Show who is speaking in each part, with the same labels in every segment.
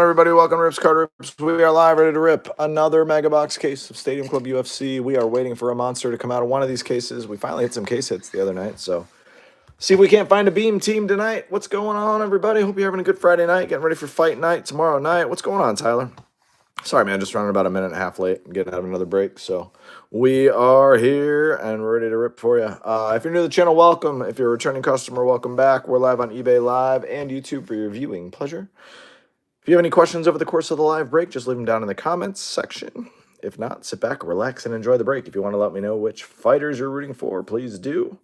Speaker 1: everybody? Welcome to Rips Card Rips. We are live, ready to rip another Mega Box case of Stadium Club UFC. We are waiting for a monster to come out of one of these cases. We finally hit some case hits the other night, so see if we can't find a beam team tonight. What's going on, everybody? Hope you're having a good Friday night, getting ready for fight night tomorrow night. What's going on, Tyler? Sorry, man, just running about a minute and a half late and getting out of another break. So we are here and we're ready to rip for you. If you're new to the channel, welcome. If you're a returning customer, welcome back. We're live on eBay Live and YouTube for your viewing pleasure. If you have any questions over the course of the live break, just leave them down in the comments section. If not, sit back, relax, and enjoy the break. If you want to let me know which fighters you're rooting for, please do.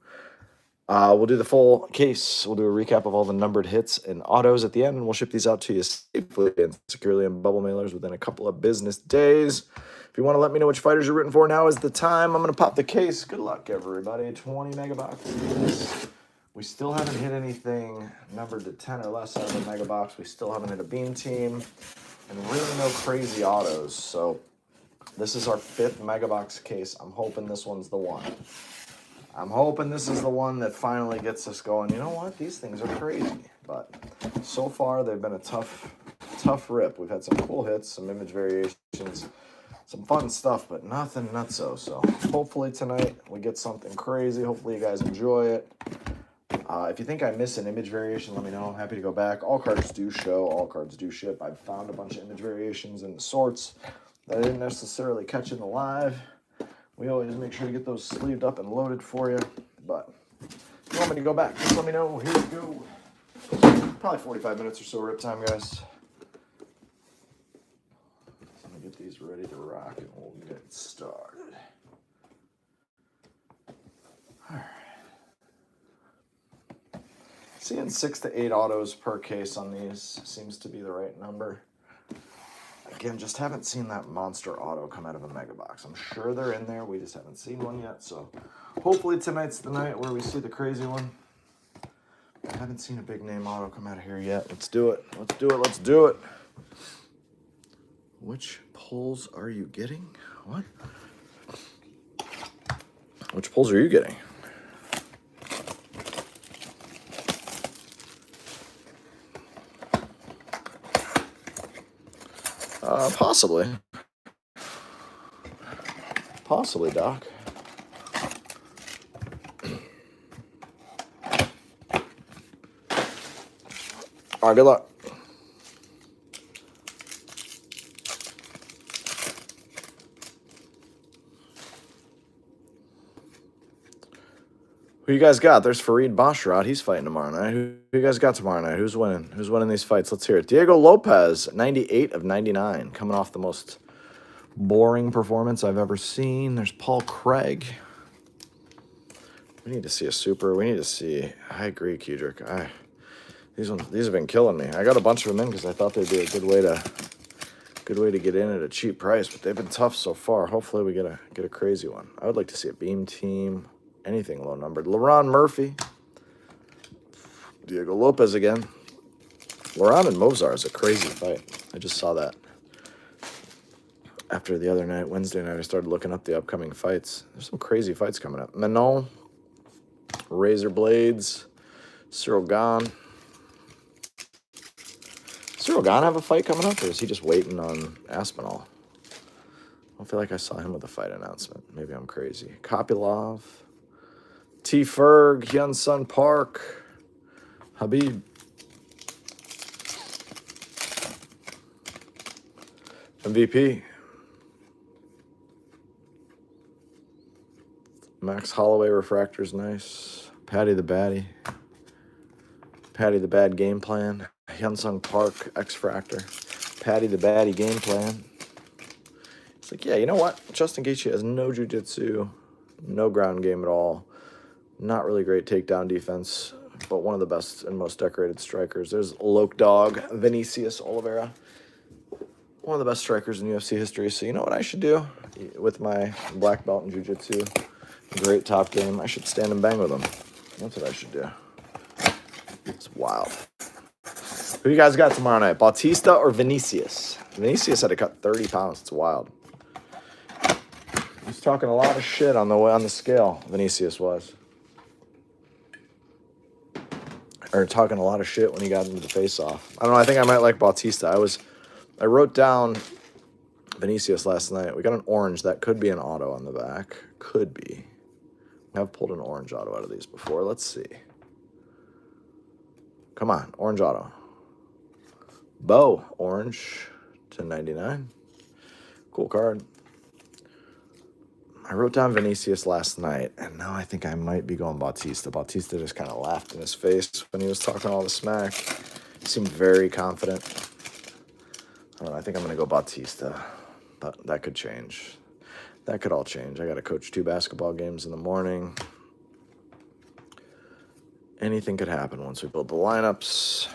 Speaker 1: We'll do the full case. We'll do a recap of all the numbered hits and autos at the end, and we'll ship these out to you safely and securely in bubble mailers within a couple of business days. If you want to let me know which fighters you're rooting for, now is the time. I'm going to pop the case. Good luck, everybody. 20 mega boxes. We still haven't hit anything numbered to 10 or less out of the mega box. We still haven't hit a beam team, and really no crazy autos. So this is our 5th mega box case. I'm hoping this one's the one. I'm hoping this is the one that finally gets us going. You know what? These things are crazy. But so far, they've been a tough rip. We've had some cool hits, some image variations, some fun stuff, but nothing nutso. So hopefully tonight we get something crazy. Hopefully you guys enjoy it. If you think I miss an image variation, let me know. I'm happy to go back. All cards do show. All cards do ship. I've found a bunch of image variations in the sorts that I didn't necessarily catch in the live. We always make sure to get those sleeved up and loaded for you. But if you want me to go back, just let me know. Here we go. Probably 45 minutes or so rip time, guys. Let me get these ready to rock and we'll get started. All right. Seeing 6 to 8 autos per case on these seems to be the right number. Again, just haven't seen that monster auto come out of a mega box. I'm sure they're in there. We just haven't seen one yet. So hopefully tonight's the night where we see the crazy one. I haven't seen a big name auto come out of here yet. Let's do it. Let's do it. Let's do it. Which pulls are you getting? What? Which pulls are you getting? Possibly. Possibly, Doc. All right, good luck. Who you guys got? There's Fareed Basharat. He's fighting tomorrow night. Who you guys got tomorrow night? Who's winning? Who's winning these fights? Let's hear it. Diego Lopez, 98 of 99, coming off the most boring performance I've ever seen. There's Paul Craig. We need to see a super. We need to see. I agree, Kedrick. These have been killing me. I got a bunch of them in because I thought they'd be a good way to get in at a cheap price, but they've been tough so far. Hopefully we get a crazy one. I would like to see a beam team. Anything low numbered. LaRon Murphy. Diego Lopez again. LaRon and Mozart is a crazy fight. I just saw that. After the other night, Wednesday night, I started looking up the upcoming fights. There's some crazy fights coming up. Manon. Razor Blades. Cyril Gane. Cyril Gane have a fight coming up, or is he just waiting on Aspinall? I don't feel like I saw him with a fight announcement. Maybe I'm crazy. Kopylov. T. Ferg, Hyun Sun Park, Habib. MVP. Max Holloway Refractor's nice. Patty the Batty. Patty the Bad Game Plan. Hyun Sun Park X-Fractor. Patty the Batty Game Plan. It's like, yeah, you know what? Justin Gaethje has no jiu-jitsu, no ground game at all. Not really great takedown defense, but one of the best and most decorated strikers. There's Loke Dog, Vinicius Oliveira. One of the best strikers in UFC history. So you know what I should do? With my black belt in jiu-jitsu, great top game, I should stand and bang with him. That's what I should do. It's wild. Who you guys got tomorrow night? Bautista or Vinicius? Vinicius had to cut 30 pounds. It's wild. He's talking a lot of shit on the scale, Vinicius was. Or talking a lot of shit when he got into the face-off. I don't know, I think I might like Bautista. I was I wrote down Vinicius last night. We got an orange. That could be an auto on the back. Could be. I've pulled an orange auto out of these before. Let's see. Come on, orange auto. Bo, orange to 99. Cool card. I wrote down Vinicius last night, and now I think I might be going Bautista. Bautista just kind of laughed in his face when he was talking all the smack. He seemed very confident. I don't know, I think I'm going to go Bautista, but that could change. That could all change. I got to coach 2 basketball games in the morning. Anything could happen once we build the lineups.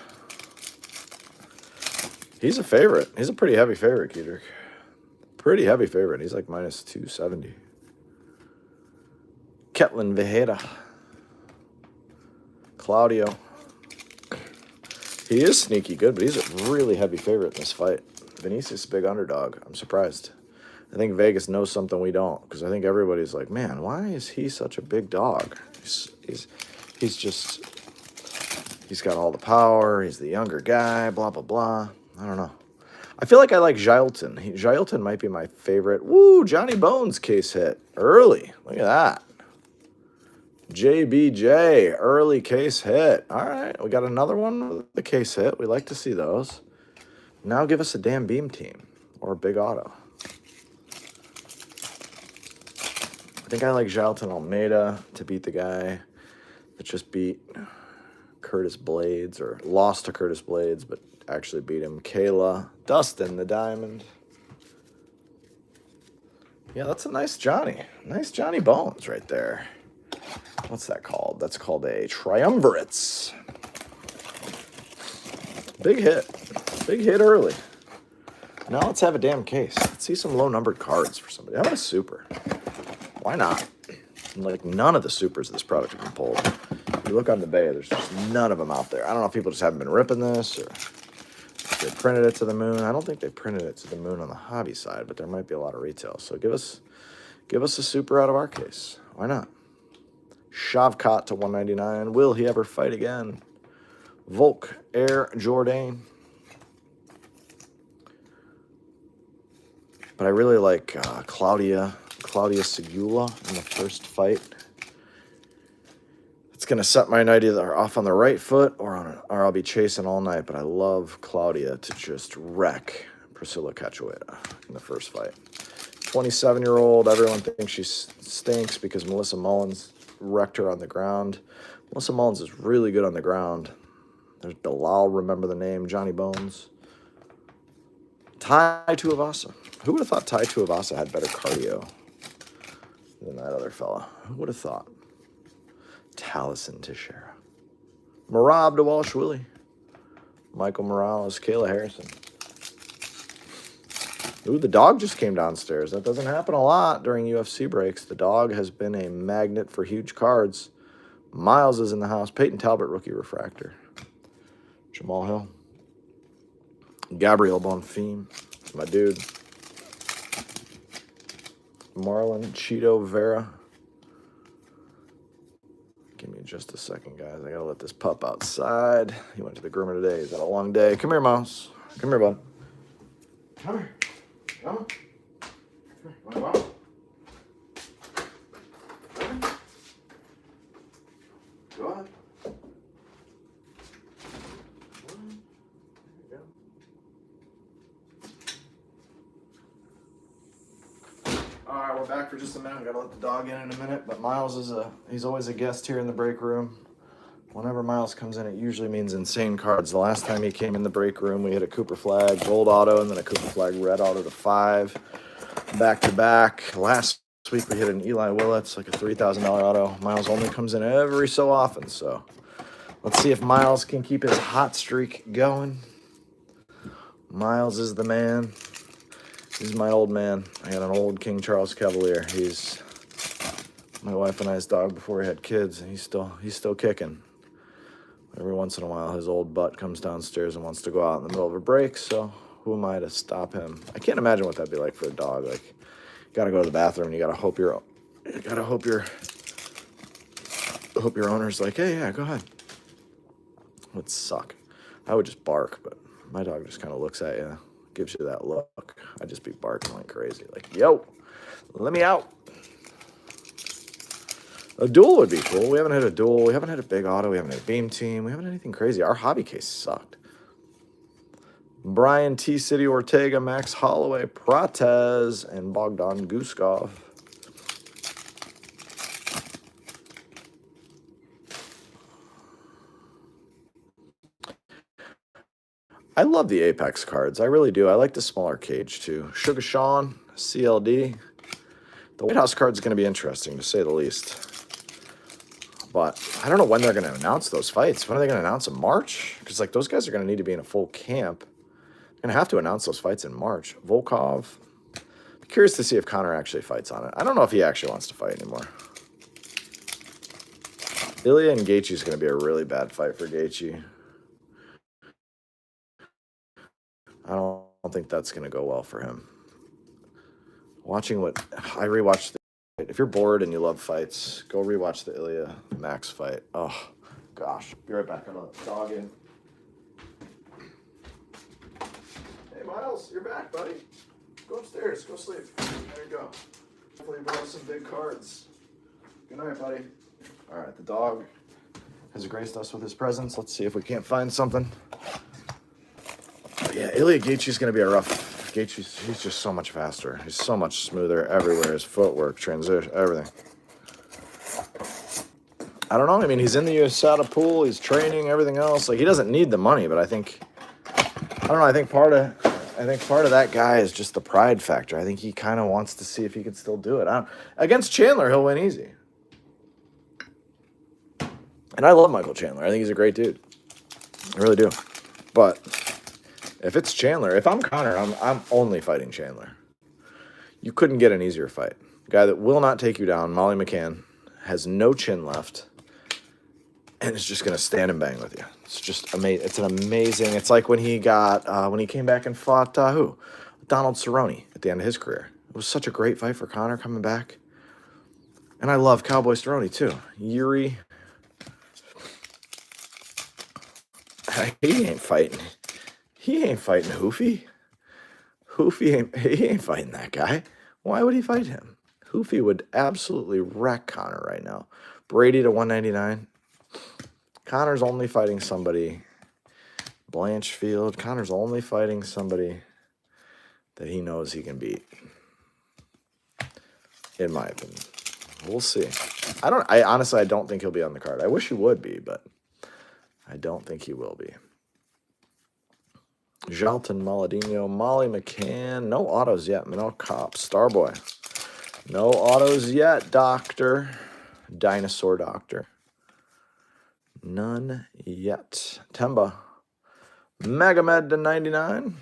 Speaker 1: He's a favorite. He's a pretty heavy favorite, Kedrick. Pretty heavy favorite. He's like minus 270. Ketlin Vejeda. Claudio. He is sneaky good, but he's a really heavy favorite in this fight. Vinicius is a big underdog. I'm surprised. I think Vegas knows something we don't, because I think everybody's like, man, why is he such a big dog? He's got all the power. He's the younger guy, blah, blah, blah. I don't know. I feel like I like Jailton. Jailton might be my favorite. Woo, Johnny Bones case hit early. Look at that. JBJ, early case hit. All right, we got another one with the case hit. We like to see those. Now give us a damn beam team or a big auto. I think I like Jailton Almeida to beat the guy that just beat Curtis Blades, or lost to Curtis Blades, but actually beat him. Kayla, Dustin, the Diamond. Yeah, that's a nice Johnny. Nice Johnny Bones right there. What's that called? That's called a triumvirates. Big hit. Big hit early. Now let's have a damn case. Let's see some low-numbered cards for somebody. How about a super? Why not? Like, none of the supers of this product have been pulled. If you look on the Bay, there's just none of them out there. I don't know if people just haven't been ripping this, or if they printed it to the moon. I don't think they printed it to the moon on the hobby side, but there might be a lot of retail. So give us a super out of our case. Why not? Shavkat to 199. Will he ever fight again? Volk, Air Jordan. But I really like Claudia Segula in the first fight. It's going to set my night either off on the right foot or I'll be chasing all night. But I love Claudia to just wreck Priscilla Cachoeira in the first fight. 27-year-old. Everyone thinks she stinks because Melissa Mullins wrecked her on the ground. Melissa Mullins is really good on the ground. There's Bilal, remember the name, Johnny Bones. Tai Tuivasa. Who would have thought Tai Tuivasa had better cardio than that other fella? Who would have thought? Taliesin Teixeira. Marab Dewalshvili. Michael Morales. Kayla Harrison. Ooh, the dog just came downstairs. That doesn't happen a lot during UFC breaks. The dog has been a magnet for huge cards. Miles is in the house. Peyton Talbot, rookie refractor. Jamal Hill. Gabriel Bonfim, my dude. Marlon Cheeto Vera. Give me just a second, guys. I gotta let this pup outside. He went to the groomer today. He's had a long day. Come here, Mouse. Come here, bud. Come here. Come on. Come on. Go ahead. All right, we're back for just a minute. Got to let the dog in a minute. But Miles he's always a guest here in the break room. Whenever Miles comes in, it usually means insane cards. The last time he came in the break room, we hit a Cooper Flag gold auto and then a Cooper Flag red auto to 5. Back to back. Last week we hit an Eli Willets, like a $3,000 auto. Miles only comes in every so often, so let's see if Miles can keep his hot streak going. Miles is the man. He's my old man. I got an old King Charles Cavalier. He's my wife and I's dog before he had kids, and he's still kicking. Every once in a while, his old butt comes downstairs and wants to go out in the middle of a break, so who am I to stop him? I can't imagine what that'd be like for a dog. Like, you gotta go to the bathroom, and you gotta hope your owner's like, hey, yeah, go ahead. It would suck. I would just bark, but my dog just kind of looks at you, gives you that look. I'd just be barking like crazy. Like, yo, let me out. A duel would be cool. We haven't had a duel. We haven't had a big auto. We haven't had a beam team. We haven't had anything crazy. Our hobby case sucked. Brian T. City Ortega, Max Holloway, Pratez, and Bogdan Guskov. I love the Apex cards. I really do. I like the smaller cage, too. Sugar Sean, CLD. The White House card is going to be interesting, to say the least. But I don't know when they're going to announce those fights. When are they going to announce them? March? Because, like, those guys are going to need to be in a full camp. They're going to have to announce those fights in March. Volkov. I'm curious to see if Connor actually fights on it. I don't know if he actually wants to fight anymore. Ilya and Gaethje is going to be a really bad fight for Gaethje. I don't think that's going to go well for him. Watching what I rewatched. If you're bored and you love fights, go rewatch the Ilya Max fight. Oh, gosh. Be right back. I'm going to dog in. Hey, Miles, you're back, buddy. Go upstairs. Go sleep. There you go. Hopefully you brought some big cards. Good night, buddy. All right, the dog has graced us with his presence. Let's see if we can't find something. Yeah, Ilya Gaethje's going to be a rough. He's just so much faster. He's so much smoother everywhere. His footwork, transition, everything. I don't know. I mean, he's in the USADA pool. He's training, everything else. Like, he doesn't need the money, but I think part of that guy is just the pride factor. I think he kind of wants to see if he can still do it. Against Chandler, he'll win easy. And I love Michael Chandler. I think he's a great dude. I really do. But if it's Chandler, if I'm Connor, I'm only fighting Chandler. You couldn't get an easier fight. A guy that will not take you down, Molly McCann, has no chin left, and is just going to stand and bang with you. It's just amazing. It's an amazing. It's like when he came back and fought Donald Cerrone at the end of his career. It was such a great fight for Connor coming back. And I love Cowboy Cerrone too. Yuri. He ain't fighting. He ain't fighting Hoofy. He ain't fighting that guy. Why would he fight him? Hoofy would absolutely wreck Connor right now. Brady to 199. Connor's only fighting somebody. Blanchfield. Connor's only fighting somebody that he knows he can beat. In my opinion. We'll see. I honestly don't think he'll be on the card. I wish he would be, but I don't think he will be. Jalton Maladino, Molly McCann. No autos yet. Manel Cop, Starboy. No autos yet, Doctor. Dinosaur Doctor. None yet. Temba. Megamed to 99.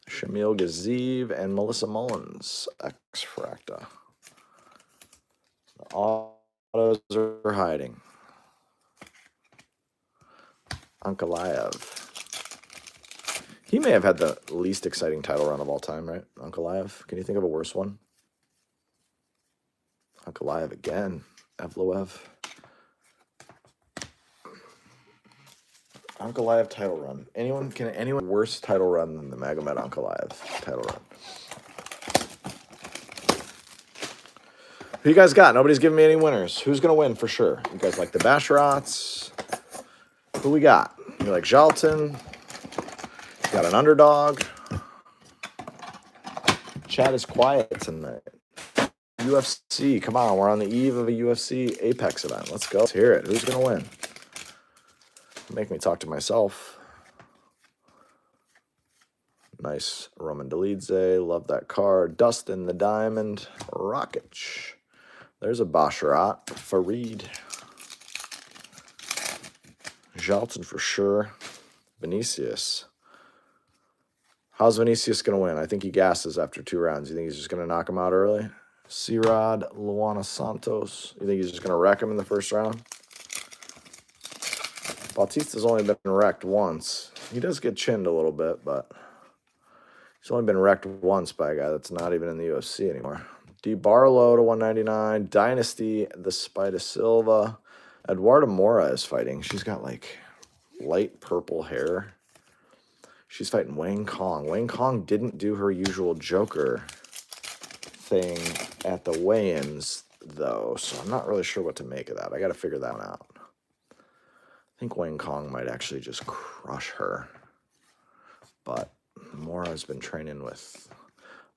Speaker 1: Shamil Gaziv and Melissa Mullins. X-Fracta. The autos are hiding. Ankalaev. He may have had the least exciting title run of all time, right? Ankalaev. Can you think of a worse one? Ankalaev again. Evloev. Ankalaev title run. Anyone worse title run than the Magomed Ankalaev title run? Who you guys got? Nobody's giving me any winners. Who's going to win for sure? You guys like the Basharats? Who we got? You like Jalton? Got an underdog. Chat is quiet tonight. UFC. Come on, we're on the eve of a UFC Apex event. Let's go. Let's hear it. Who's going to win? Make me talk to myself. Nice. Roman Dolidze. Love that card. Dustin the Diamond. Rockich. There's a Basharat. Farid. Jalton for sure. Vinicius. How's Vinicius going to win? I think he gasses after 2 rounds. You think he's just going to knock him out early? C-Rod, Luana Santos. You think he's just going to wreck him in the first round? Bautista's only been wrecked once. He does get chinned a little bit, but he's only been wrecked once by a guy that's not even in the UFC anymore. D. Barlow to 199. Dynasty, the Spider Silva. Eduarda Mora is fighting. She's got like light purple hair. She's fighting Wayne Kong. Wayne Kong didn't do her usual Joker thing at the weigh-ins, though, so I'm not really sure what to make of that. I got to figure that one out. I think Wayne Kong might actually just crush her. But Mora's been training with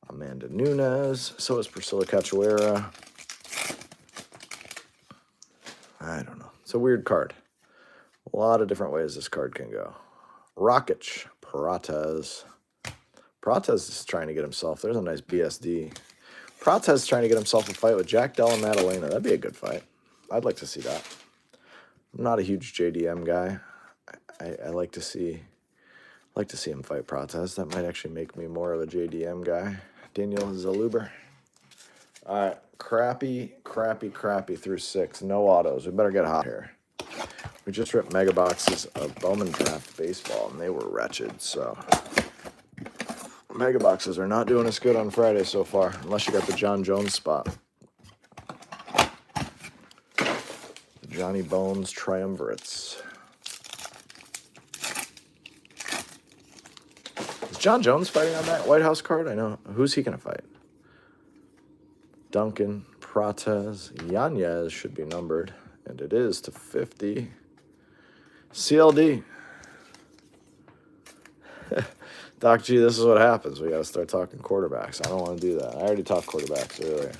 Speaker 1: Amanda Nunes. So is Priscilla Cachoeira. I don't know. It's a weird card. A lot of different ways this card can go. Rakic, Prates. Prates is trying to get himself. There's a nice BSD. Prates is trying to get himself a fight with Jack Della Maddalena. That'd be a good fight. I'd like to see that. I'm not a huge JDM guy. I like to see him fight Prates. That might actually make me more of a JDM guy. Daniel Zaluber. All right, crappy through 6. No autos. We better get hot here. We just ripped mega boxes of Bowman Draft Baseball, and they were wretched, so mega boxes are not doing us good on Friday so far, unless you got the John Jones spot. The Johnny Bones Triumvirates. Is John Jones fighting on that White House card? I know. Who's he going to fight? Duncan, Prates, Yanez should be numbered, and it is to 50. CLD. Doc G, this is what happens. We got to start talking quarterbacks. I don't want to do that. I already talked quarterbacks earlier.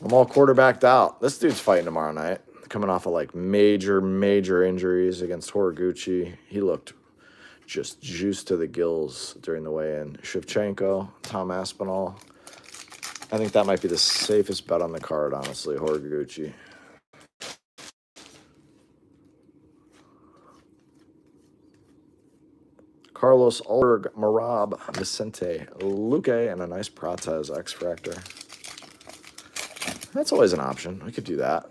Speaker 1: I'm all quarterbacked out. This dude's fighting tomorrow night, coming off of like major injuries against Horiguchi. He looked just juiced to the gills during the weigh-in. Shevchenko, Tom Aspinall. I think that might be the safest bet on the card, honestly, Horiguchi. Carlos Ulrich, Marab, Vicente Luque, and a nice Prates X-Fractor. That's always an option. We could do that.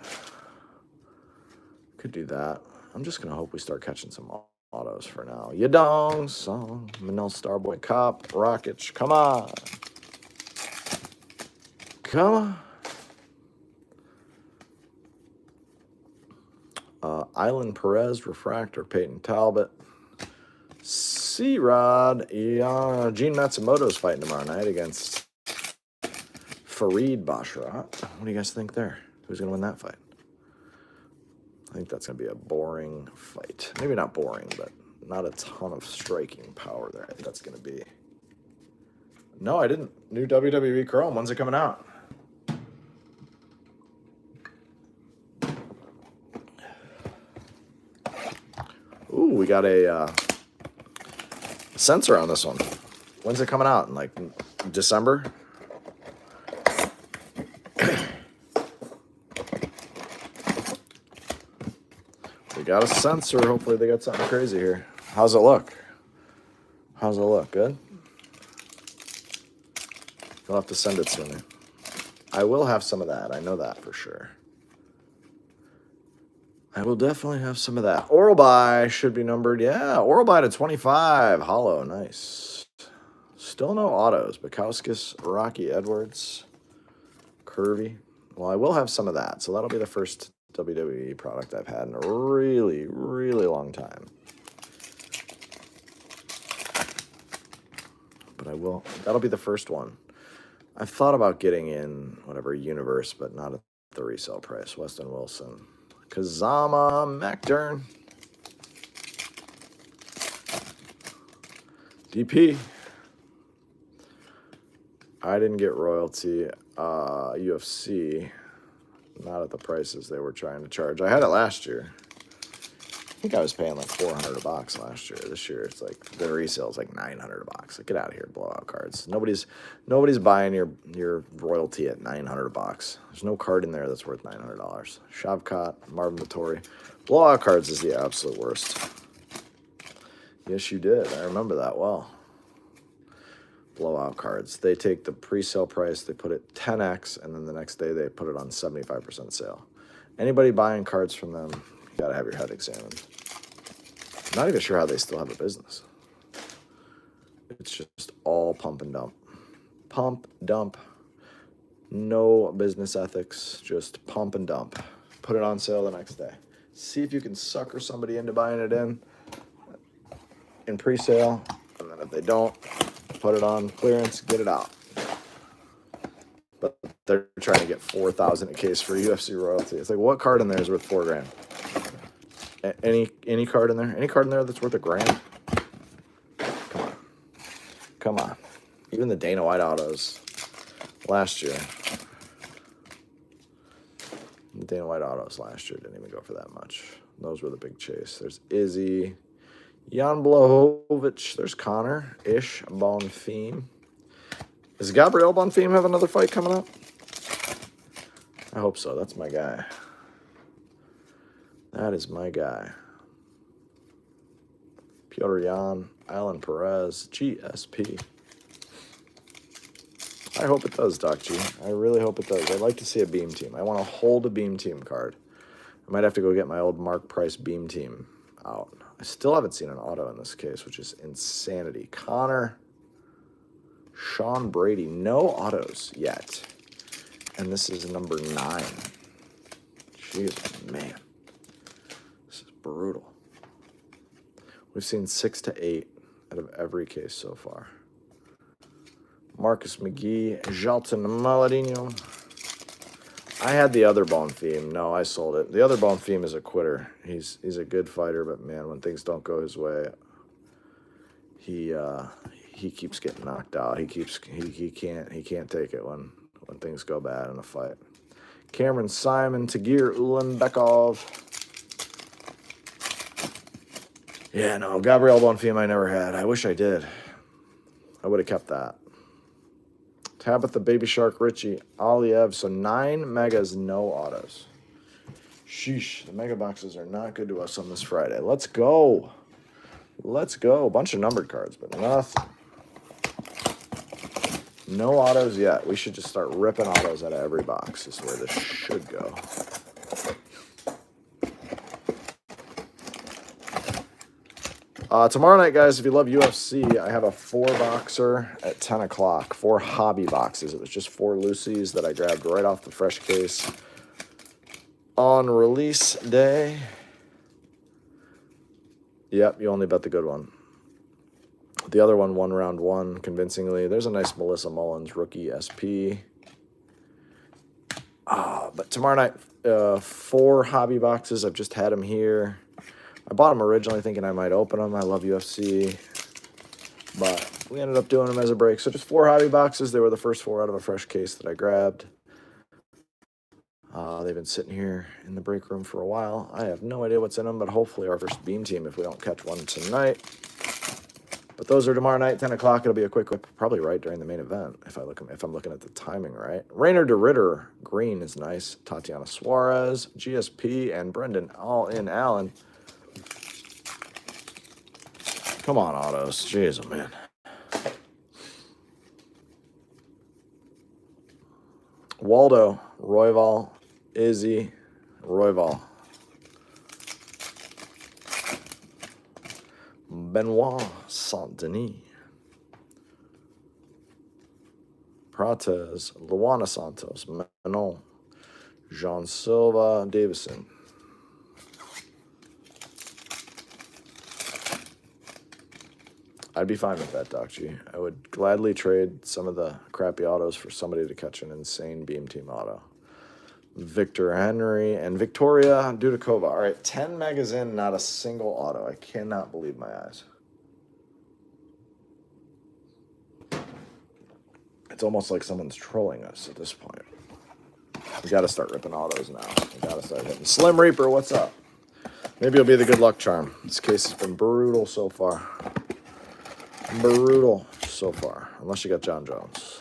Speaker 1: I'm just going to hope we start catching some autos for now. Yadong, Song, Manel Starboy, Cop, Rakic. Come on. Island Perez, Refractor, Peyton Talbot. C-Rod, yeah, Gene Matsumoto's fighting tomorrow night against Fareed Basharat. What do you guys think there? Who's going to win that fight? I think that's going to be a boring fight. Maybe not boring, but not a ton of striking power there. I think that's going to be... No, I didn't. New WWE Chrome. When's it coming out? Ooh, we got a sensor on this one. When's it coming out? In like December? We got a sensor. Hopefully they got something crazy here. How's it look? Good? You'll have to send it to me. I will have some of that. I know that for sure. I will definitely have some of that. Oral Buy should be numbered. Yeah, Oral Buy to 25. Hollow, nice. Still no autos. Bukowskis, Rocky Edwards, Curvy. Well, I will have some of that. So that'll be the first WWE product I've had in a really long time. But I will. That'll be the first one. I've thought about getting in whatever Universe, but not at the resale price. Weston Wilson. Kazama McDern. DP. I didn't get royalty. UFC. Not at the prices they were trying to charge. I had it last year. I think I was paying like $400 a box last year. This year it's like the resale is like $900 a box. Like, get out of here, blowout cards. Nobody's buying your royalty at $900 a box. There's no card in there that's worth $900. Shavkat, Marvin Vittori. Blowout cards is the absolute worst. Yes, you did. I remember that well. Blowout cards. They take the pre-sale price, they put it 10x, and then the next day they put it on 75% sale. Anybody buying cards from them, you gotta have your head examined. I'm not even sure how they still have a business. It's just all pump and dump. Pump, dump. No business ethics, just pump and dump. Put it on sale the next day. See if you can sucker somebody into buying it in pre-sale. And then if they don't, put it on clearance, get it out. But they're trying to get $4,000 a case for UFC royalty. It's like, what card in there is worth $4,000? Any card in there? Any card in there that's worth $1,000? Come on. Come on. Even the Dana White autos last year. The Dana White autos last year didn't even go for that much. Those were the big chase. There's Izzy. Jan Blachowicz. There's Connor. Ish Bonfim. Does Gabriel Bonfim have another fight coming up? I hope so. That's my guy. That is my guy. Piotr Jan, Alan Perez, GSP. I hope it does, Doc G. I really hope it does. I'd like to see a Beam Team. I want to hold a Beam Team card. I might have to go get my old Mark Price Beam Team out. I still haven't seen an auto in this case, which is insanity. Connor, Sean Brady, no autos yet. And this is number 9. Jeez, man. This is brutal. We've seen 6 to 8 out of every case so far. Marcus McGee, Jalton Maladino. I had the other Bonfim. No, I sold it. The other Bonfim is a quitter. He's a good fighter, but man, when things don't go his way, he keeps getting knocked out. He can't take it when things go bad in a fight. Cameron Simon, Tagir Ulanbekov. Yeah, no, Gabriel Bonfim I never had. I wish I did. I would have kept that. Tabitha Baby Shark Richie Aliev. So 9 megas, no autos. Sheesh, the mega boxes are not good to us on this Friday. Let's go. Let's go. A bunch of numbered cards, but nothing. No autos yet. We should just start ripping autos out of every box. This is where this should go. Tomorrow night, guys, if you love UFC, I have a 4-boxer at 10 o'clock. 4 hobby boxes. It was just 4 Lucy's that I grabbed right off the fresh case on release day. Yep, you only bet the good one. The other one won round 1 convincingly. There's a nice Melissa Mullins rookie SP. But tomorrow night, 4 hobby boxes. I've just had them here. I bought them originally thinking I might open them. I love UFC. But we ended up doing them as a break. So just 4 hobby boxes. They were the first 4 out of a fresh case that I grabbed. They've been sitting here in the break room for a while. I have no idea what's in them, but hopefully our first Beam Team if we don't catch one tonight. But those are tomorrow night, 10 o'clock. It'll be a quick whip, probably right during the main event if I'm looking at the timing right. Rainer DeRitter, green is nice. Tatiana Suarez, GSP, and Brendan all in Allen. Come on, autos. Jeez, oh man. Waldo, Royval, Izzy, Royval. Benoit Saint-Denis. Prates, Luana Santos, Manon, Jean Silva, Davison. I'd be fine with that, Doc G. I would gladly trade some of the crappy autos for somebody to catch an insane Beam Team auto. Victor Henry and Victoria Dudakova. All right, 10 megas in, not a single auto. I cannot believe my eyes. It's almost like someone's trolling us at this point. We got to start ripping autos now. We got to start hitting. Slim Reaper, what's up? Maybe it'll be the good luck charm. This case has been brutal so far. Brutal so far, unless you got John Jones.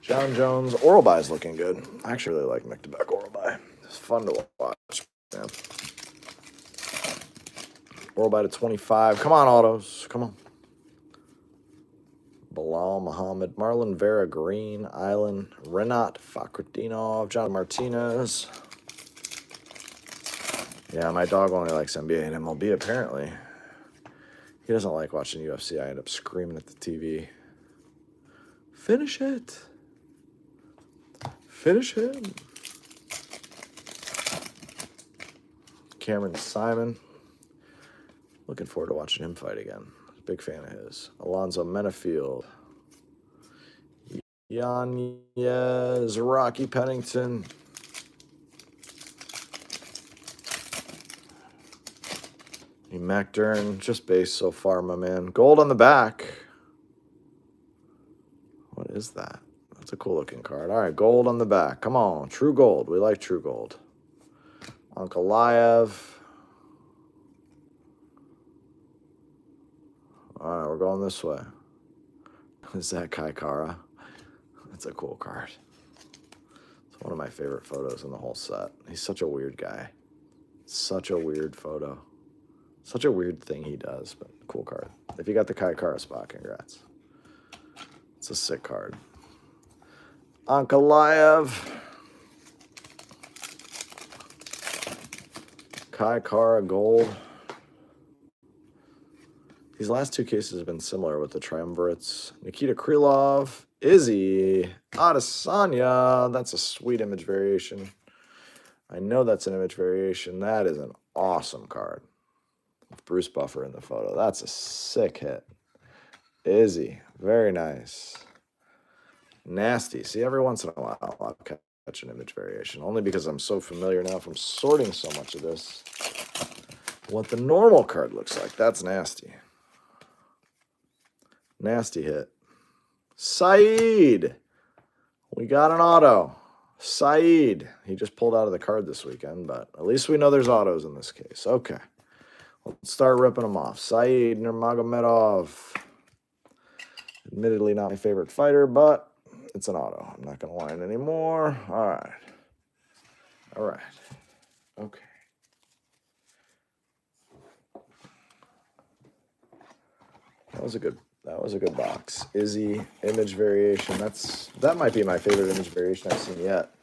Speaker 1: John Jones, Oral Buy is looking good. I actually really like Mick DeBeck Oral Buy. It's fun to watch, man. Oral Buy to 25. Come on, autos. Come on. Bilal Muhammad, Marlon Vera Green, Island, Renat Fakhretdinov, John Martinez. Yeah, my dog only likes NBA and MLB, apparently. He doesn't like watching UFC. I end up screaming at the TV. Finish it. Finish him. Cameron Simon. Looking forward to watching him fight again. Big fan of his. Alonzo Menafield. Yanez, Rocky Pennington. Mac Dern, just base so far, my man. Gold on the back. What is that? That's a cool looking card. All right, gold on the back. Come on, true gold. We like true gold. Ankalaev. All right, we're going this way. Is that Kai Kara? That's a cool card. It's one of my favorite photos in the whole set. He's such a weird guy. Such a weird photo. Such a weird thing he does, but cool card. If you got the Kai Kara spot, congrats. It's a sick card. Ankalaev. Kai Kara gold. These last two cases have been similar with the triumvirates. Nikita Krylov. Izzy. Adesanya. That's a sweet image variation. I know that's an image variation. That is an awesome card. With Bruce Buffer in the photo. That's a sick hit. Izzy. Very nice. Nasty. See, every once in a while I'll catch an image variation. Only because I'm so familiar now from sorting so much of this. What the normal card looks like. That's nasty. Nasty hit. Saeed. We got an auto. Saeed. He just pulled out of the card this weekend, but at least we know there's autos in this case. Okay. Let's start ripping them off. Saeed Nurmagomedov. Admittedly not my favorite fighter, but it's an auto. I'm not going to whine anymore. All right. All right. Okay. That was a good box. Izzy image variation. That might be my favorite image variation I've seen yet.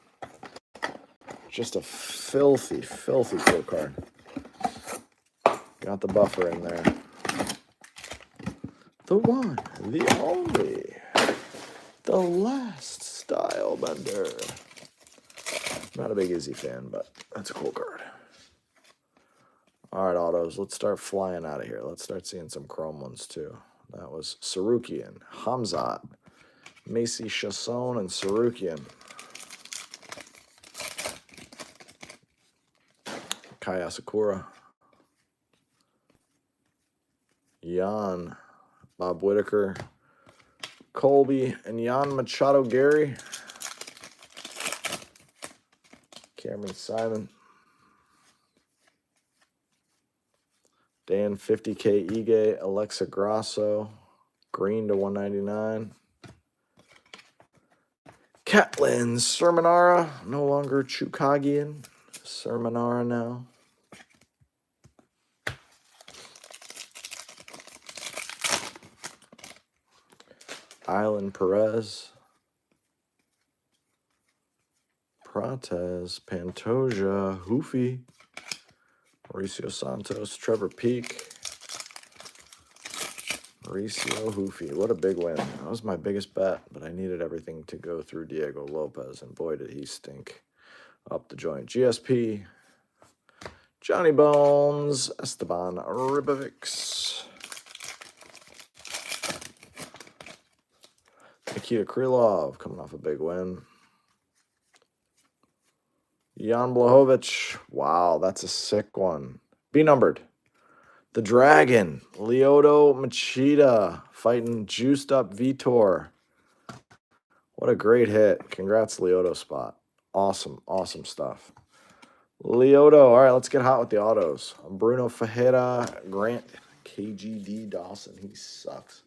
Speaker 1: Just a filthy, filthy cool card. Got the buffer in there. The one, the only, the last style bender. Not a big Izzy fan, but that's a cool card. All right, autos. Let's start flying out of here. Let's start seeing some chrome ones too. That was Sarukian, Hamzat, Macy Chasson, and Sarukian. Kai Asakura. Jan, Bob Whitaker, Colby, and Jan Machado Gary. Cameron Simon. Dan 50K Ige, Alexa Grasso, green to 199. Catlin Sermonara, no longer Chukagian. Sermonara now. Island Perez. Prates, Pantoja, Hoofy. Mauricio Santos, Trevor Peak. Mauricio Hoofy. What a big win. That was my biggest bet, but I needed everything to go through Diego Lopez, and boy, did he stink up the joint. GSP. Johnny Bones. Esteban Ribovics. Nikita Krylov coming off a big win. Jan Blachowicz. Wow, that's a sick one. Be numbered. The Dragon. Lyoto Machida fighting juiced up Vitor. What a great hit. Congrats, Lyoto spot. Awesome, awesome stuff. Lyoto. All right, let's get hot with the autos. Bruno Fajeda, Grant KGD Dawson. He sucks.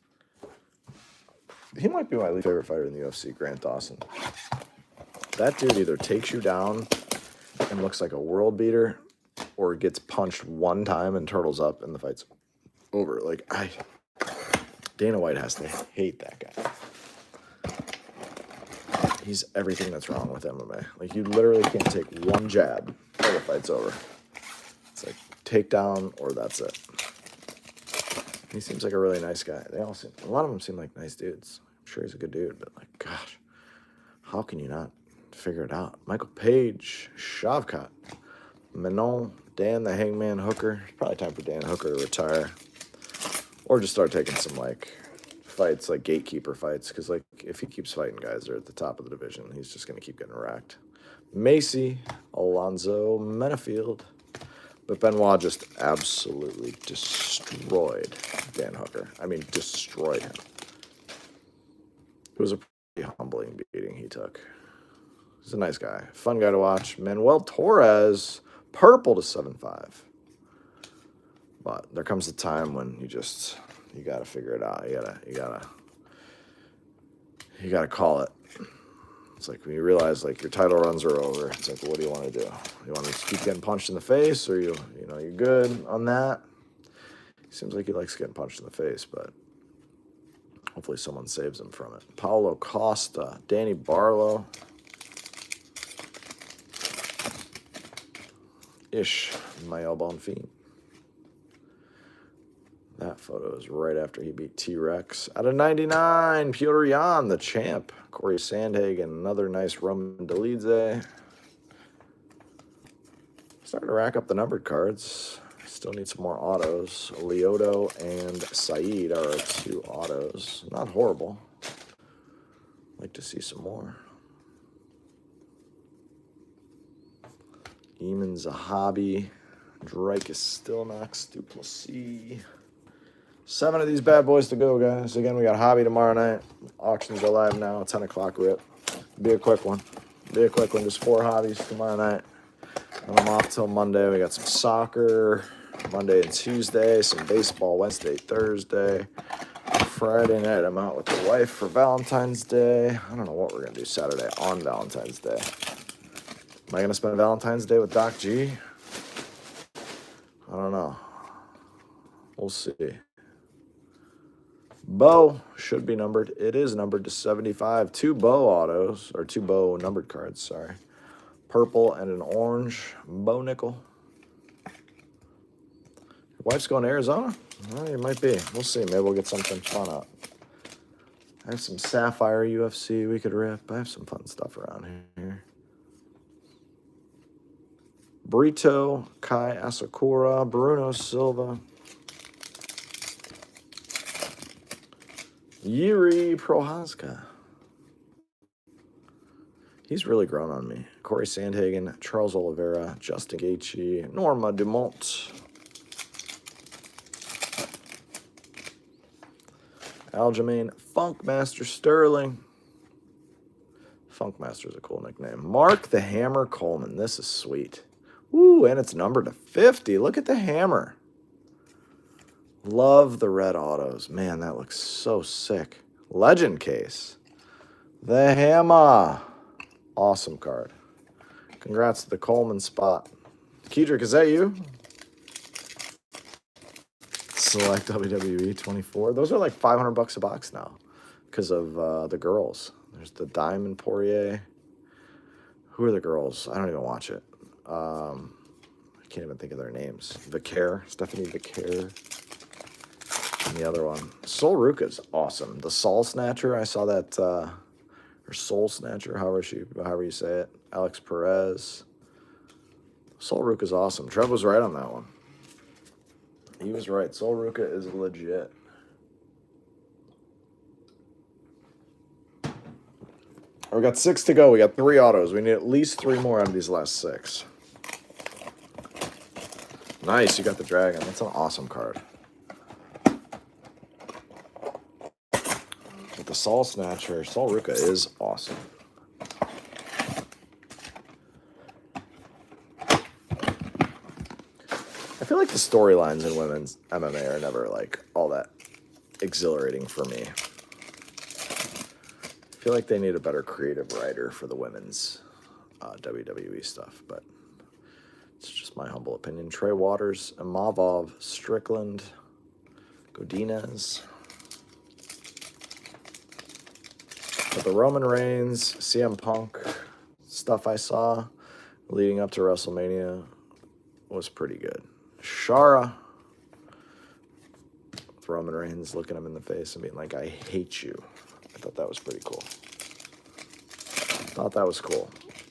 Speaker 1: He might be my least favorite fighter in the UFC, Grant Dawson. That dude either takes you down and looks like a world beater, or gets punched one time and turtles up and the fight's over. Like, Dana White has to hate that guy. He's everything that's wrong with MMA. Like, you literally can't take one jab or the fight's over. It's like takedown or that's it. He seems like a really nice guy. A lot of them seem like nice dudes. I'm sure he's a good dude, but like, gosh, how can you not figure it out? Michael Page, Shavkat, Manon, Dan the Hangman Hooker. It's probably time for Dan Hooker to retire. Or just start taking some, like, fights, like gatekeeper fights, because, like, if he keeps fighting guys that are at the top of the division, he's just going to keep getting wrecked. Macy, Alonzo Menafield. But Benoit just absolutely destroyed Dan Hooker. I mean, destroyed him. It was a pretty humbling beating he took. He's a nice guy. Fun guy to watch. Manuel Torres, purple to 7-5. But there comes a time when you got to figure it out. You gotta call it. It's like when you realize, like, your title runs are over. It's like, what do you want to do? You want to just keep getting punched in the face, or you're good on that? Seems like he likes getting punched in the face, but hopefully someone saves him from it. Paulo Costa, Danny Barlow, Mael Bonfim. That photo is right after he beat T-Rex. Out of 99, Piotr Jan, the champ. Corey Sandhagen, another nice Roman Dolidze. Starting to rack up the numbered cards. Still need some more autos. Lyoto and Saeed are our 2 autos. Not horrible. Like to see some more. Eamon Zahabi. Drake Stilnox, Duplessis. 7 of these bad boys to go, guys. Again, we got Hobby tomorrow night. Auctions are live now. 10 o'clock rip. Be a quick one. Just 4 hobbies tomorrow night. And I'm off till Monday. We got some soccer Monday and Tuesday. Some baseball Wednesday, Thursday. Friday night, I'm out with the wife for Valentine's Day. I don't know what we're going to do Saturday on Valentine's Day. Am I going to spend Valentine's Day with Doc G? I don't know. We'll see. Bo should be numbered. It is numbered to 75. 2 Bo autos, or 2 Bo numbered cards, sorry. Purple and an orange Bo nickel. Your wife's going to Arizona? Well, it might be. We'll see. Maybe we'll get something fun up. I have some Sapphire UFC we could rip. I have some fun stuff around here. Brito, Kai Asakura, Bruno Silva. Yuri Prohaska. He's really grown on me. Corey Sandhagen, Charles Oliveira, Justin Gaethje, Norma Dumont. Aljamain Funkmaster Sterling. Funkmaster's a cool nickname. Mark the Hammer Coleman. This is sweet. Ooh, and it's numbered to 50. Look at the hammer. Love the red autos. Man, that looks so sick. Legend case. The Hammer. Awesome card. Congrats to the Coleman spot. Kedrick, is that you? Select WWE 24. Those are like $500 a box now because of the girls. There's the Diamond Poirier. Who are the girls? I don't even watch it. I can't even think of their names. Vicaire. Stephanie Vicaire. And the other one. Sol Ruka's awesome. The Soul Snatcher. I saw that. Or Soul Snatcher, however you say it. Alex Perez. Sol Ruka's awesome. Trev was right on that one. He was right. Sol Ruka is legit. We got 6 to go. We got 3 autos. We need at least 3 more out of these last 6. Nice. You got the Dragon. That's an awesome card. With the Soul Snatcher, Sol Ruka is awesome. I feel like the storylines in women's MMA are never like all that exhilarating for me. I feel like they need a better creative writer for the women's WWE stuff, but it's just my humble opinion. Trey Waters, Imavov, Strickland, Godinez. But the Roman Reigns, CM Punk stuff I saw leading up to WrestleMania was pretty good. Shara, with Roman Reigns looking him in the face and being like, I hate you. I thought that was pretty cool.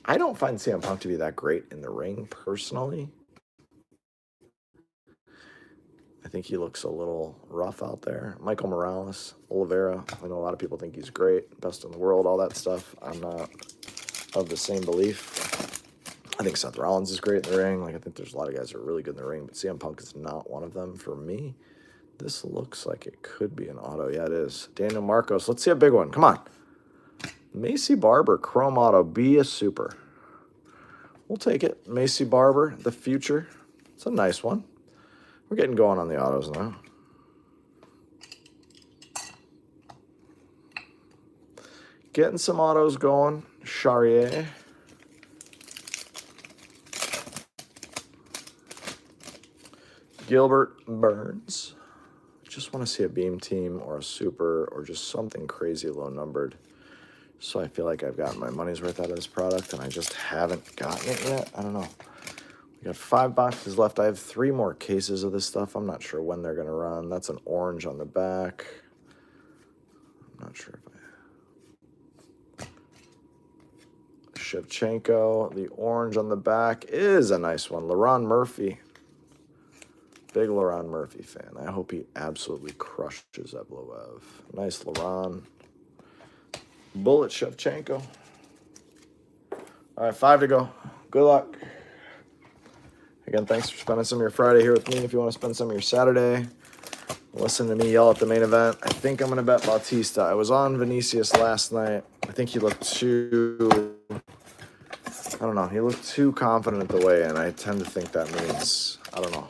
Speaker 1: I don't find CM Punk to be that great in the ring, personally. I think think he looks a little rough out there. Michael Morales, Oliveira. I know a lot of people think he's great, best in the world, all that stuff. I'm not of the same belief. I think Seth Rollins is great in the ring. Like, I think there's a lot of guys that are really good in the ring, but CM Punk is not one of them for me. This looks like it could be an auto. Yeah, it is. Daniel Marcos. Let's see a big one. Come on. Macy Barber, Chrome Auto. Be a super. We'll take it. Macy Barber, the future. It's a nice one. We're getting going on the autos now. Getting some autos going. Charrier. Gilbert Burns. Just want to see a beam team or a super or just something crazy low numbered. So I feel like I've gotten my money's worth out of this product, and I just haven't gotten it yet. I don't know. We got 5 boxes left. I have 3 more cases of this stuff. I'm not sure when they're going to run. That's an orange on the back. I'm not sure if Shevchenko. The orange on the back is a nice one. Laron Murphy. Big Laron Murphy fan. I hope he absolutely crushes Evloev. Nice Laron. Bullet Shevchenko. All right, 5 to go. Good luck. Again, thanks for spending some of your Friday here with me. If you want to spend some of your Saturday, listen to me yell at the main event. I think I'm going to bet Bautista. I was on Vinicius last night. I think he looked too... I don't know. He looked too confident at the weigh-in. I tend to think that means... I don't know.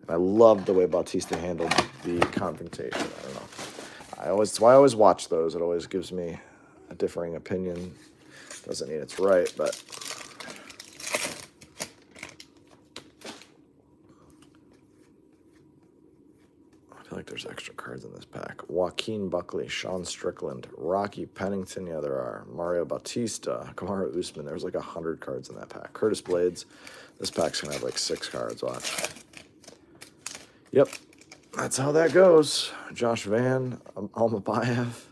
Speaker 1: And I love the way Bautista handled the confrontation. I don't know. It's why I always watch those. It always gives me a differing opinion. Doesn't mean it's right, but... I feel like there's extra cards in this pack. Joaquin Buckley, Sean Strickland, Rocky Pennington. Yeah, there are. Mario Bautista, Kamaru Usman. There's like 100 cards in that pack. Curtis Blades. This pack's going to have like 6 cards. Watch. Yep. That's how that goes. Josh Van, Almabayev.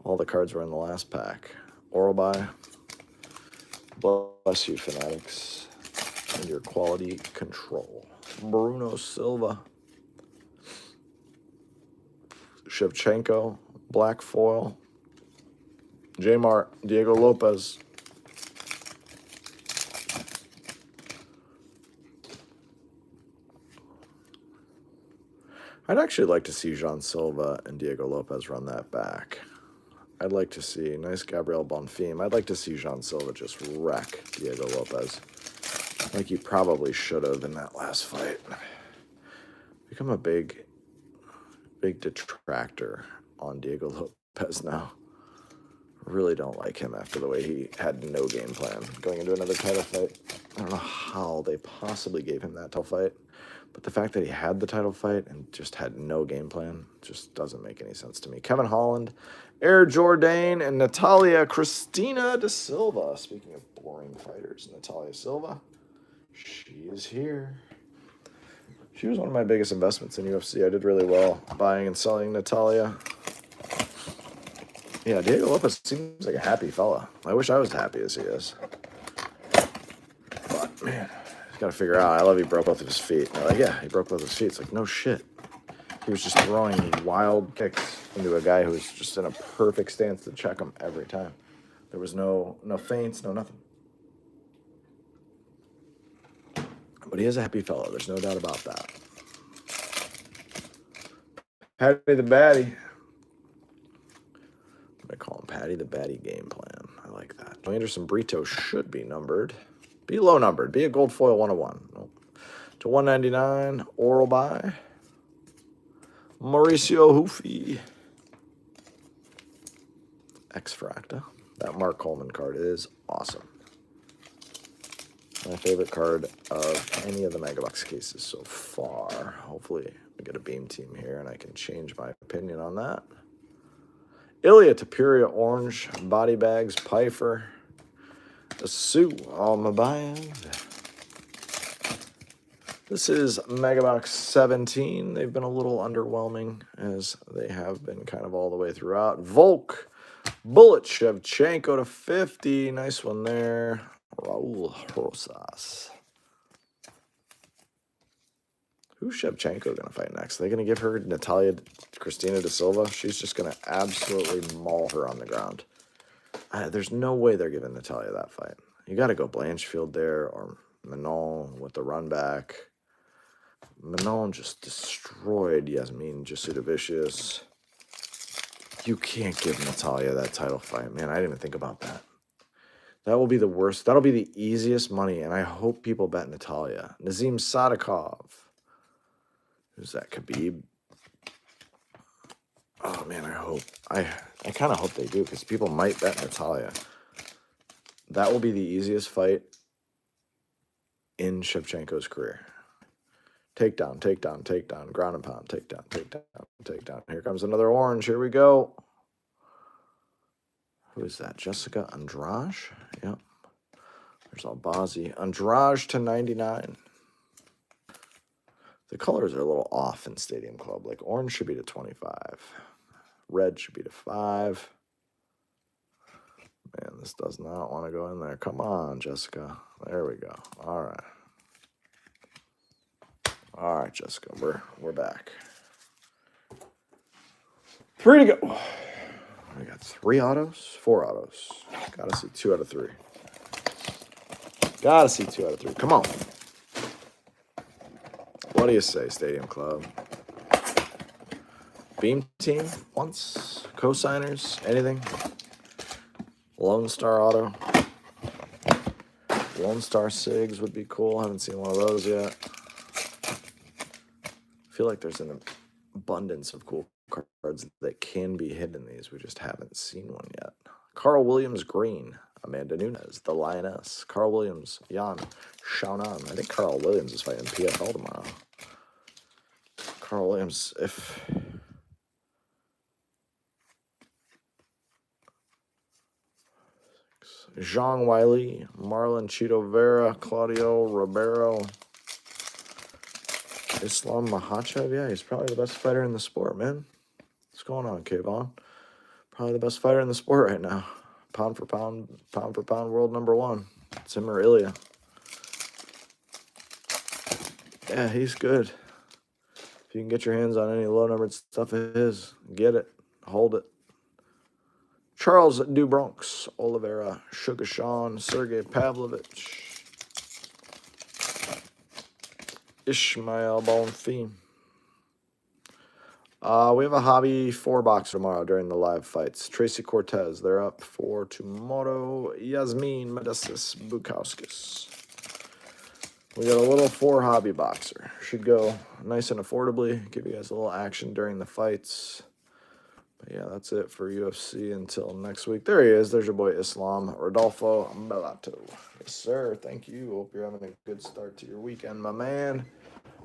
Speaker 1: All the cards were in the last pack. Oralby. Bless you, Fanatics. And your quality control. Bruno Silva. Shevchenko, black foil. J-Mart, Diego Lopez. I'd actually like to see Jean Silva and Diego Lopez run that back. I'd like to see nice Gabriel Bonfim. I'd like to see Jean Silva just wreck Diego Lopez. Like he probably should have in that last fight. Become a big detractor on Diego Lopez now. Really don't like him after the way he had no game plan going into another title fight. I don't know how they possibly gave him that title fight, but the fact that he had the title fight and just had no game plan just doesn't make any sense to me. Kevin Holland, Air Jordan, and Natalia Cristina da Silva. Speaking of boring fighters, Natalia Silva, she is here. She was one of my biggest investments in UFC. I did really well buying and selling Natalia. Yeah, Diego Lopez seems like a happy fella. I wish I was as happy as he is. But, man, he's got to figure out. I love he broke both of his feet. They're like, yeah, he broke both his feet. It's like, no shit. He was just throwing wild kicks into a guy who was just in a perfect stance to check him every time. There was no feints, no nothing. But he is a happy fellow. There's no doubt about that. Patty the Batty. I call him Patty the Batty game plan. I like that. Anderson Brito should be numbered. Be low numbered. Be a gold foil 101. Nope. To 199. Oral by Mauricio Hoofy. X-Fracta. That Mark Coleman card is awesome. My favorite card of any of the Megabox cases so far. Hopefully we get a beam team here and I can change my opinion on that. Ilya Tapuria Orange, Body Bags, Pfeiffer, Asu Almabayev. This is Megabox 17. They've been a little underwhelming as they have been kind of all the way throughout. Volk, Bullet Shevchenko to 50. Nice one there. Raul Rosas. Who's Shevchenko going to fight next? Are they going to give her Natalia Christina da Silva? She's just going to absolutely maul her on the ground. There's no way they're giving Natalia that fight. You got to go Blanchfield there or Manon with the run back. Manon just destroyed Yasmin Jasudavicius. You can't give Natalia that title fight. Man, I didn't even think about that. That will be the worst. That'll be the easiest money, and I hope people bet Natalia. Nazim Sadikov. Who's that? Khabib? Oh, man, I hope. I kind of hope they do, because people might bet Natalia. That will be the easiest fight in Shevchenko's career. Takedown, takedown, takedown, ground and pound, takedown, takedown, takedown. Here comes another orange. Here we go. Who is that? Jessica Andrade? Yep. There's Albazi. Andrade to 99. The colors are a little off in Stadium Club. Like orange should be to 25. Red should be to 5. Man, this does not want to go in there. Come on, Jessica. There we go. All right. All right, Jessica. We're back. 3 to go. We got 3 autos, 4 autos. Gotta see 2 out of 3. Gotta see 2 out of 3. Come on. What do you say, Stadium Club? Beam team once? Co-signers? Anything? Lone Star auto? Lone Star Sigs would be cool. Haven't seen one of those yet. I feel like there's an abundance of cool cards that can be hidden in these. We just haven't seen one yet. Carl Williams Green. Amanda Nunes, the Lioness. Carl Williams, Jan Shaunan. I think Carl Williams is fighting PFL tomorrow. Carl Williams, if... Zhang Weili, Marlon Chito Vera, Claudio Ribeiro, Islam Makhachev. Yeah, he's probably the best fighter in the sport, man. What's going on, Kayvon? Probably the best fighter in the sport right now. Pound for pound, world number 1. Timur Ilya. Yeah, he's good. If you can get your hands on any low-numbered stuff of his, get it. Hold it. Charles Dubronx, Oliveira, Sugar Sean, Sergey Pavlovich, Ishmael Bonfim. We have a hobby 4-box tomorrow during the live fights. Tracy Cortez, they're up for tomorrow. Yasmin Modestus Bukowskis. We got a little 4 hobby boxer. Should go nice and affordably. Give you guys a little action during the fights. But yeah, that's it for UFC until next week. There he is. There's your boy Islam Rodolfo Bellato. Yes, sir. Thank you. Hope you're having a good start to your weekend, my man.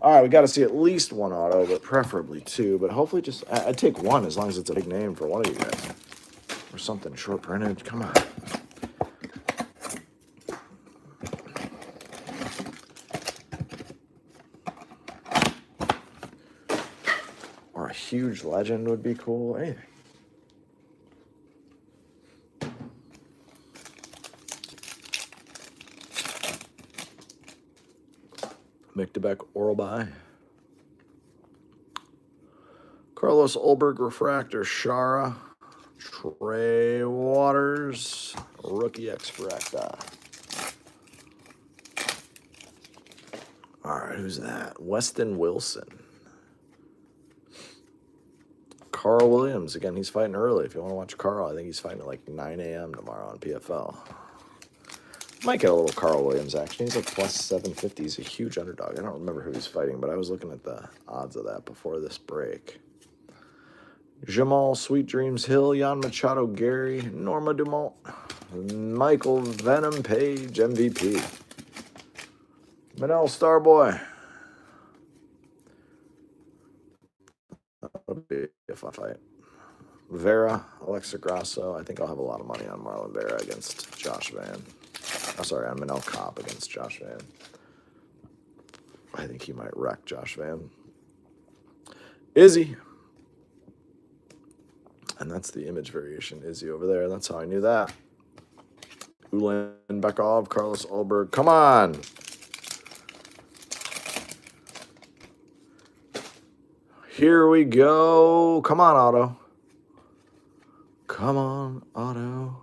Speaker 1: All right, we got to see at least 1 auto, but preferably 2. But hopefully just, I'd take 1 as long as it's a big name for one of you guys. Or something short printed. Come on. Or a huge legend would be cool. Anything. Mictebek Oralby. Carlos Ulberg Refractor Shara. Trey Waters. Rookie X-Fracta. All right, who's that? Weston Wilson. Carl Williams. Again, he's fighting early. If you want to watch Carl, I think he's fighting at like 9 a.m. tomorrow on PFL. Might get a little Carl Williams action. He's like plus 750. He's a huge underdog. I don't remember who he's fighting, but I was looking at the odds of that before this break. Jamal Sweet Dreams Hill, Jan Machado Gary, Norma Dumont, Michael Venom Page, MVP. Manel Starboy. That'll be a fun fight. Vera, Alexa Grasso. I think I'll have a lot of money on Marlon Vera against Josh Van. I'm sorry, on Manel Kopp against Josh Van. I think he might wreck Josh Van. Izzy. And that's the image variation, Izzy over there. That's how I knew that. Ulan Bekov, Carlos Ulberg. Come on. Here we go. Come on, Auto. Come on, Auto.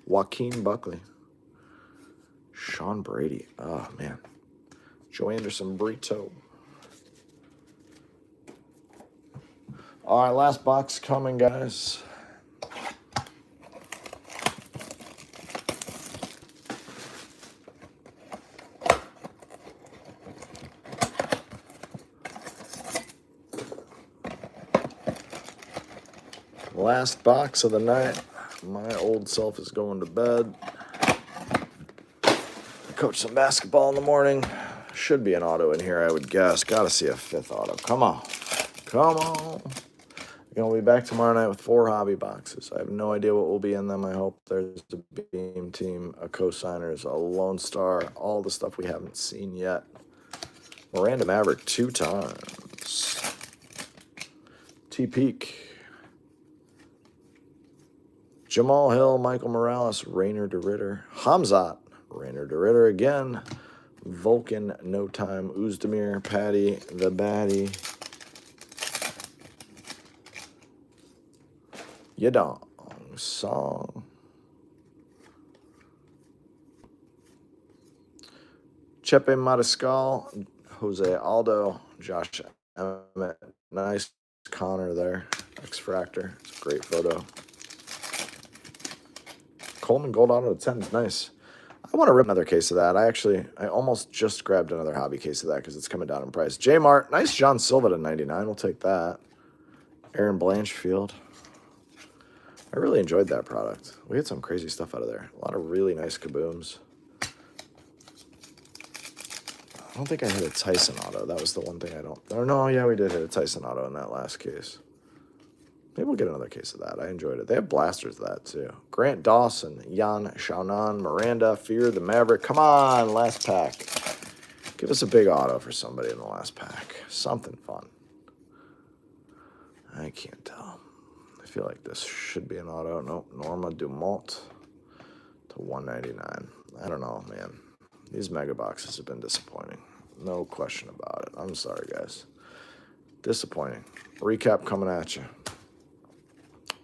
Speaker 1: Joaquin Buckley. Sean Brady. Oh, man. Joe Anderson Brito. All right, last box coming, guys. Last box of the night. My old self is going to bed. Coach some basketball in the morning. Should be an auto in here, I would guess. Got to see a 5th auto. Come on. Come on. We'll be back tomorrow night with 4 hobby boxes. I have no idea what will be in them. I hope there's a beam team, a co-signers, a Lone Star, all the stuff we haven't seen yet. Miranda Maverick 2 times. T-Peak. Jamal Hill, Michael Morales, Rainer DeRitter. Hamzat, Rainer DeRitter again. Vulcan, No Time, Uzdemir, Patty, the Baddie. Yadong, Song. Chepe Mariscal, Jose Aldo, Josh Emmett. Nice Connor there. X-Fractor. It's a great photo. Coleman Gold Auto to 10 is nice. I want to rip another case of that. I almost just grabbed another hobby case of that because it's coming down in price. J Mart, nice John Silva to 99. We'll take that. Aaron Blanchfield. I really enjoyed that product. We had some crazy stuff out of there. A lot of really nice kabooms. I don't think I hit a Tyson auto. That was the one thing I don't. Oh, no, yeah, we did hit a Tyson auto in that last case. Maybe we'll get another case of that. I enjoyed it. They have blasters of that, too. Grant Dawson, Jan Shaunan, Miranda, Fear the Maverick. Come on, last pack. Give us a big auto for somebody in the last pack. Something fun. I can't tell. I feel like this should be an auto. Nope. Norma Dumont to 199. I don't know, man. These mega boxes have been disappointing. No question about it. I'm sorry, guys. Disappointing. Recap coming at you.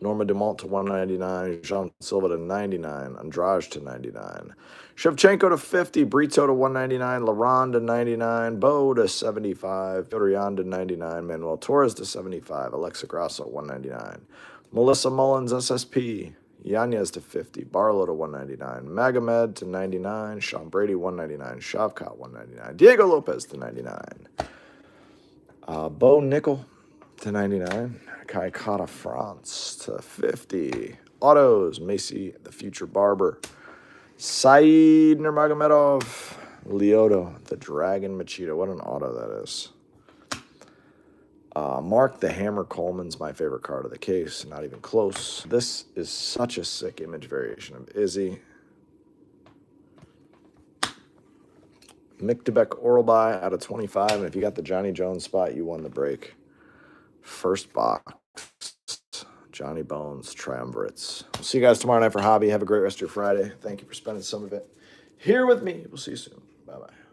Speaker 1: Norma Dumont to 199. Jean Silva to 99. Andrade to 99. Shevchenko to 50. Brito to 199. Laron to 99. Bo to 75. Fedorian to 99. Manuel Torres to 75. Alexa Grasso 199. Melissa Mullins SSP. Yanez to 50. Barlow to 199. Magomed to 99. Sean Brady 199. Shavkat 199. Diego Lopez to 99. Bo Nickel to 99. Kai Kata France to 50. Autos, Macy, the Future Barber. Saeed Nurmagomedov. Lyoto, the Dragon Machida. What an auto that is. Mark the Hammer Coleman's my favorite card of the case. Not even close. This is such a sick image variation of Izzy. Mick DeBeck Oral Buy out of 25. And if you got the Johnny Jones spot, you won the break. First box. Johnny Bones Triumvirates. We'll see you guys tomorrow night for hobby. Have a great rest of your Friday. Thank you for spending some of it here with me. We'll see you soon. Bye-bye.